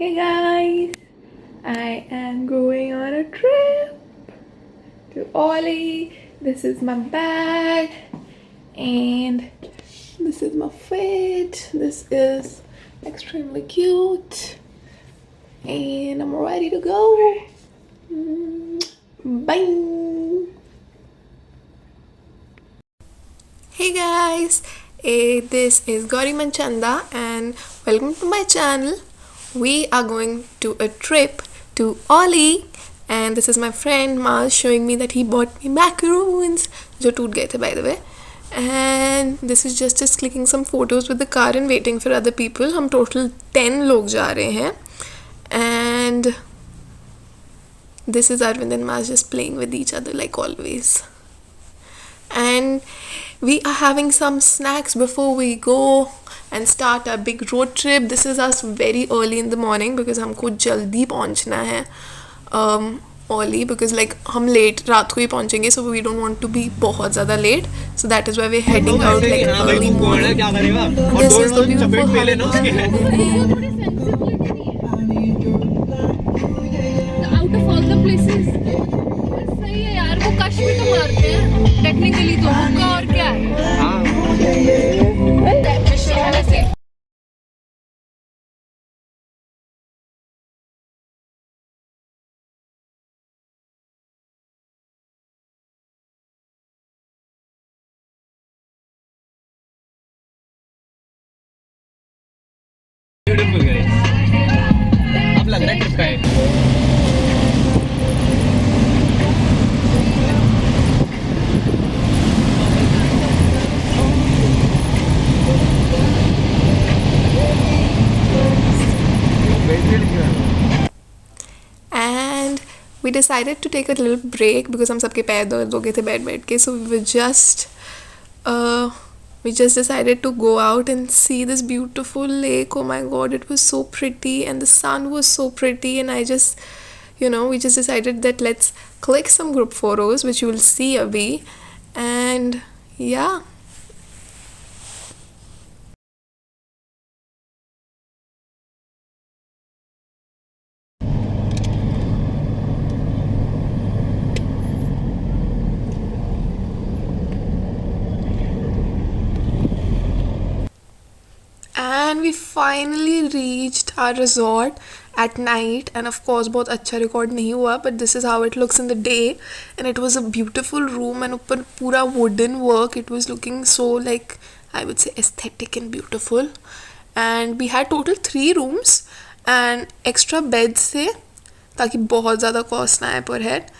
Hey guys, I am going on a trip to Auli. This is my bag and this is my fit. This is extremely cute and I'm ready to go. Bye. Hey guys, this is Gauri Manchanda and welcome to my channel. We are going to a trip to Auli and this is my friend Mars showing me that he bought me macaroons जो टूट गए थे by the way. And this is just us clicking some photos with the car and waiting for other people. हम total 10 लोग जा रहे हैं and this is Arvind and Mars just playing with each other like always. And we are having some snacks before we go and start our big road trip. This is us very early in the morning because हमको जल्दी पहुंचना है Auli because like हम late रात को ही पहुंचेंगे, so we don't want to be बहुत ज़्यादा late, so that is why we're heading out like early morning. This is the beautiful out of all the places सही है यार, वो कश भी तो मारते हैं टेक्निकली तो होगा और क्या है ब्यूटीफुल गाइस, अब लग रहा है ट्रिप का है। and we decided to take a little break because हम सबके पैर दर्द हो गए थे बैठ के, so we just decided to go out and see this beautiful lake. Oh my god, it was so pretty and the sun was so pretty, and I just we just decided that let's click some group photos which you will see abhi. And yeah, and we finally reached our resort at night, and of course बहुत अच्छा record नहीं हुआ, but this is how it looks in the day. And it was a beautiful room and ऊपर पूरा wooden work. It was looking so like I would say aesthetic and beautiful. And we had total 3 rooms and extra beds थे ताकि बहुत ज़्यादा cost ना आए per head.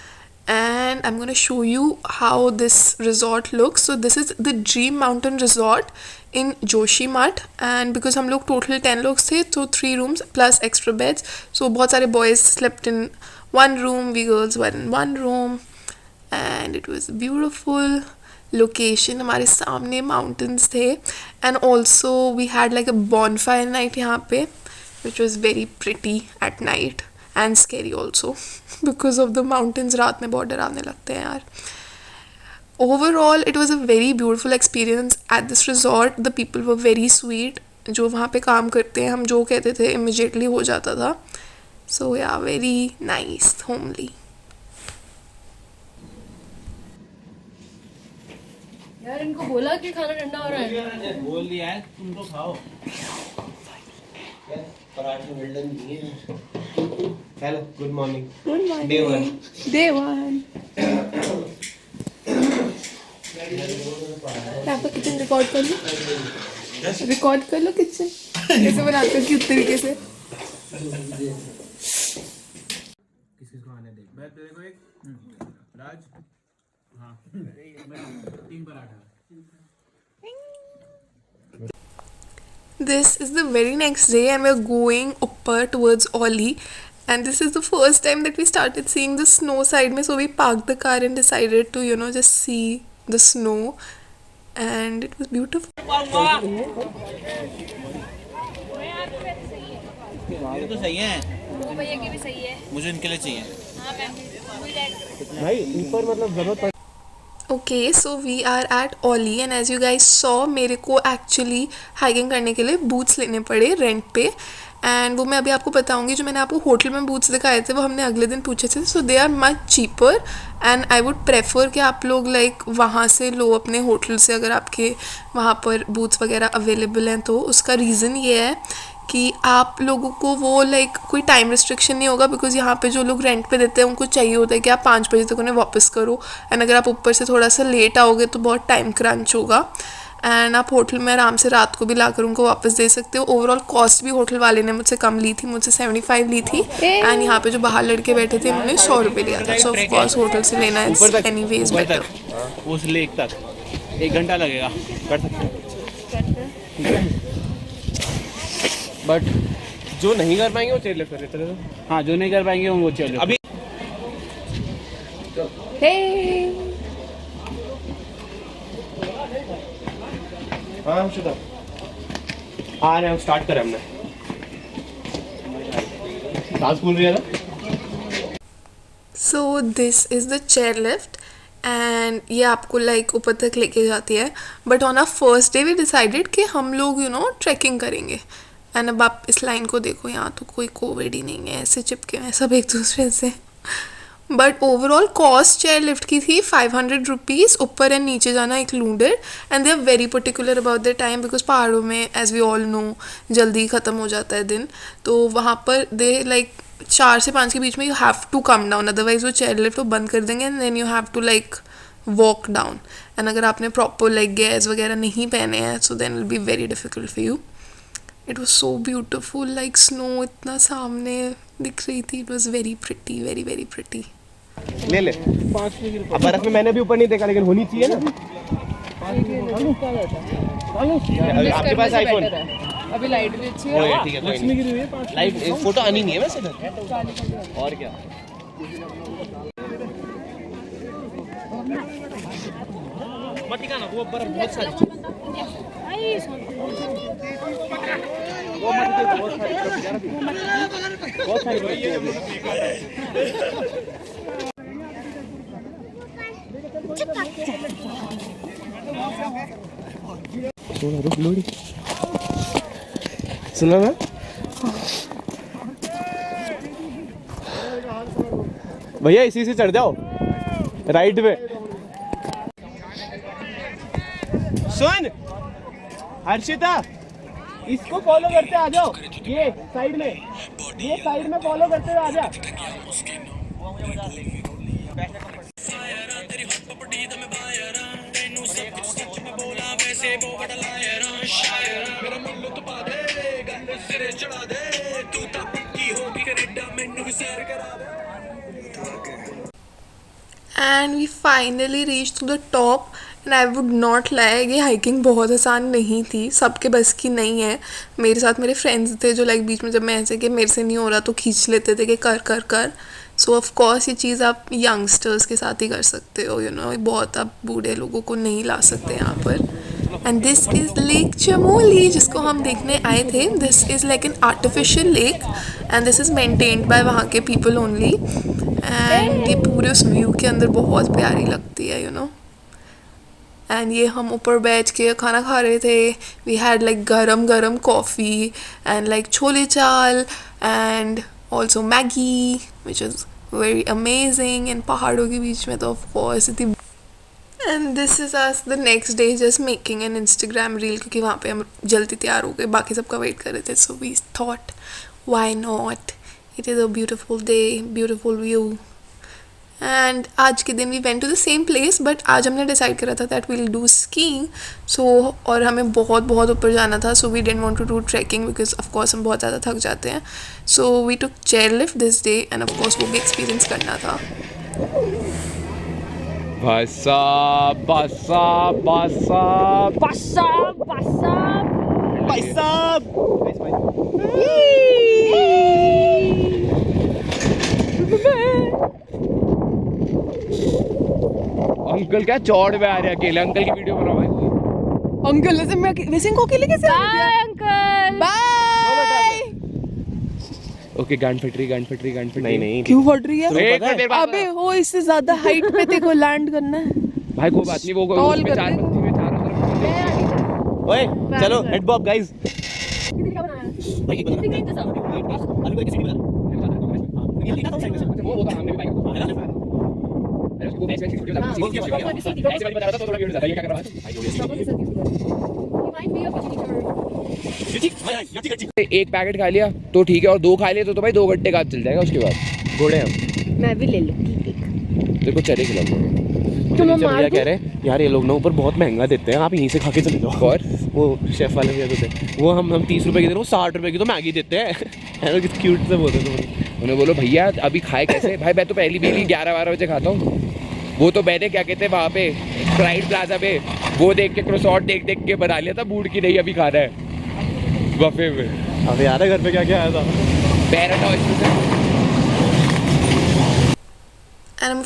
And I'm gonna show you how this resort looks. So this is the Dream Mountain Resort in Joshimath, and because हम लोग total 10 लोग थे, so 3 rooms plus extra beds, so बहुत सारे boys slept in one room, we girls were in one room, and it was beautiful location. हमारे सामने mountains थे, and also we had like a bonfire night यहाँ पे, which was very pretty at night and scary also because of the mountains. रात में बहुत डरावने लगते हैं यार. Overall, it was a very beautiful experience at this resort. The people were very sweet. जो वहाँ पे काम करते हैं, हम जो कहते थे immediately हो जाता था. So yeah, very nice, homely. यार इनको बोला कि खाना ठंडा हो रहा है, बोल दिया है तुम तो खाओ। पराठे वेल्डन दिए हैं। Hello, good morning. Good morning. Day 1. क्या आपका किचन रिकॉर्ड कर लो? रिकॉर्ड कर लो किचन कैसे बनाते हो क्यूट तरीके से. किसको आने दे। मैं तेरे को एक राज, हाँ 3 paratha. This is the very next day and we're going upper towards Auli, and this is the first time that we started seeing the snow side में, so we parked the car and decided to just see the snow, and it was beautiful. ये तो सही है, वो भैया की भी सही है, मुझे इनके लिए चाहिए। हाँ मैं भाई ऊपर मतलब जरूरत। Okay, so we are at Auli and as you guys saw मेरे को actually hiking करने के लिए boots लेने पड़े rent पे, एंड वो मैं अभी आपको बताऊंगी। जो मैंने आपको होटल में बूथ्स दिखाए थे वो हमने अगले दिन पूछे थे, so they are much cheaper and I would prefer कि आप लोग लाइक वहाँ से लो अपने होटल से, अगर आपके वहाँ पर बूथ्स वगैरह अवेलेबल हैं तो। उसका रीज़न ये है कि आप लोगों को वो लाइक कोई टाइम रिस्ट्रिक्शन नहीं होगा, बिकॉज यहाँ पे जो लोग रेंट पे देते हैं उनको चाहिए होता है कि आप 5 बजे तक उन्हें वापस करो, एंड अगर आप ऊपर से थोड़ा सा लेट आओगे तो बहुत टाइम क्रंच होगा। एंड आप होटल में आराम से रात को भी लाकर उनको वापस दे सकते हो। ओवरऑल कॉस्ट भी होटल वाले ने मुझसे कम ली थी, मुझसे 75 ली थी, एंड यहाँ पे जो बाहर लड़के बैठे थे उन्होंने 100 रुपये लिया था। सो ऑफ कोर्स होटल से लेना इज एनीवेज बेटर। उस लेक तक 1 घंटा लगेगा, कर सकते हैं। बट जो नहीं कर पाएंगे वो चेयर लिफ्ट कर लेते हैं। हाँ, जो नहीं कर पाएंगे वो चलो अभी। हाँ शुदा आ रहे हैं, स्टार्ट करें हमने। सांस फूल रही है ना। So this is the chair lift and ये आपको लाइक ऊपर तक लेके जाती है। But on a first day we decided कि हम लोग ट्रैकिंग करेंगे। एंड अब आप इस लाइन को देखो, यहाँ तो कोई कोविड ही नहीं है, ऐसे चिपके हुए सब एक दूसरे से। But overall cost chair lift की थी 500 रुपीज़, ऊपर एंड नीचे जाना included. And they are very particular about the time, because पहाड़ों में एज वी ऑल नो जल्दी ख़त्म हो जाता है दिन, तो वहाँ पर दे लाइक 4 से 5 के बीच में you have to come down, otherwise वो चेयर लिफ्ट वो बंद कर देंगे and then you have to like walk down. And अगर आपने प्रॉपर लाइक गेयर्स वगैरह नहीं पहने हैं so then will be very difficult for you. It was so beautiful, like snow इतना सामने दिख रही थी। It was very pretty, very very pretty. ले ले। अब बर्फ में मैंने भी ऊपर नहीं देखा, लेकिन होनी चाहिए ना। आपके पास आईफोन अभी लाइट भी अच्छी है, ठीक है कोई नहीं। लाइट फोटो आनी नहीं है वैसे इधर। और क्या मत दिखाना, वो बर्फ बहुत सारी वो मत बहुत सारी सुना ना भैया, इसी से चढ़ जाओ राइट में। सुन हर्षिता, इसको फॉलो करते आ जाओ, ये साइड में फॉलो करते हुए आ जा। And we finally reach to the top and I would not lie, ये हाइकिंग बहुत आसान नहीं थी, सबके बस की नहीं है। मेरे साथ मेरे फ्रेंड्स थे जो लाइक बीच में जब मैं ऐसे कि मेरे से नहीं हो रहा तो खींच लेते थे कि कर कर कर। सो ऑफ कोर्स ये चीज़ आप यंगस्टर्स के साथ ही कर सकते हो, बहुत आप बूढ़े लोगों को नहीं ला सकते यहाँ पर। And this is lake Chamoli जिसको हम देखने आए थे। This is like an artificial lake and this is maintained by वहाँ के पीपल ओनली। एंड ये पूरे उस व्यू के अंदर बहुत प्यारी लगती है एंड ये हम ऊपर बैठ के खाना खा रहे थे। वी हैड लाइक गरम गरम कॉफ़ी एंड लाइक छोले चाल and also Maggi which is very amazing. And पहाड़ों के बीच में तो ऑफ कोर्स इतनी। And this is us the next day just making an Instagram reel, क्योंकि वहाँ पे हम जल्दी तैयार हो गए, बाकी सबका वेट कर रहे थे। So we thought why not, it is a beautiful day, beautiful view. And आज के दिन we went to the same place, but आज हमने डिसाइड करा था that we'll do skiing. So और हमें बहुत बहुत ऊपर जाना था, so we didn't want to do trekking because of course हम बहुत ज़्यादा थक जाते हैं। So we took chair lift this day and of course वो भी एक्सपीरियंस करना था। भाई साहब बसा बसा बसा बसा भाई साहब। अंकल क्या चौड़ में आ रहे हैं अकेले, अंकल की वीडियो बनाओ भाई। अंकल वैसे इनको अकेले कैसे बाय अंकल, बाय। ओके गांड फट रही नहीं नहीं क्यों फट रही है? अबे हो इससे ज्यादा हाइट पे देखो लैंड करना है भाई, कोई बात नहीं, वो Tall उसमें कर 4 दे। बत्ती में 4 मैं ओए चलो हेड बॉब गाइस। भाई एक बना इंतजाम आलू का किसी बना ये लिखा था साइड में से वो तो हमने भी पाया है ना वो बेस में वीडियो था वो क्या ऐसे वाली बता रहा था तो थोड़ा वीडियो ज्यादा ये क्या कर रहा है भाई एक पैकेट खा लिया तो ठीक है, और 2 खा लिए तो भाई 2 घंटे का चल जाएगा। उसके बाद घोड़े हम मैं भी ले लूंगी एक। देखो चले खिलाओ। तुम नीचे मार भैया दो। कह रहे हैं यार ये लोग ना ऊपर बहुत महंगा देते हैं, आप यहीं से खा के चले जाओ। और वो शेफ वाले भैया तो थे, वो हम 30 रुपए की दे रहे, वो 60 रुपए की तो मैगी देते हैं। क्यूट से बोलते थे। उन्हें बोलो भैया अभी खाए कैसे? भाई मैं तो पहली भी 11-12 बजे खाता हूँ। वो तो मैंने क्या कहते हैं वहाँ पे फ्राइड प्लाजा पे वो देख के क्रोसॉट देख देख के बना लिया था मूड की नहीं अभी खाना है बफे में। अब याद है घर पे क्या क्या आया था? Paradox And I'm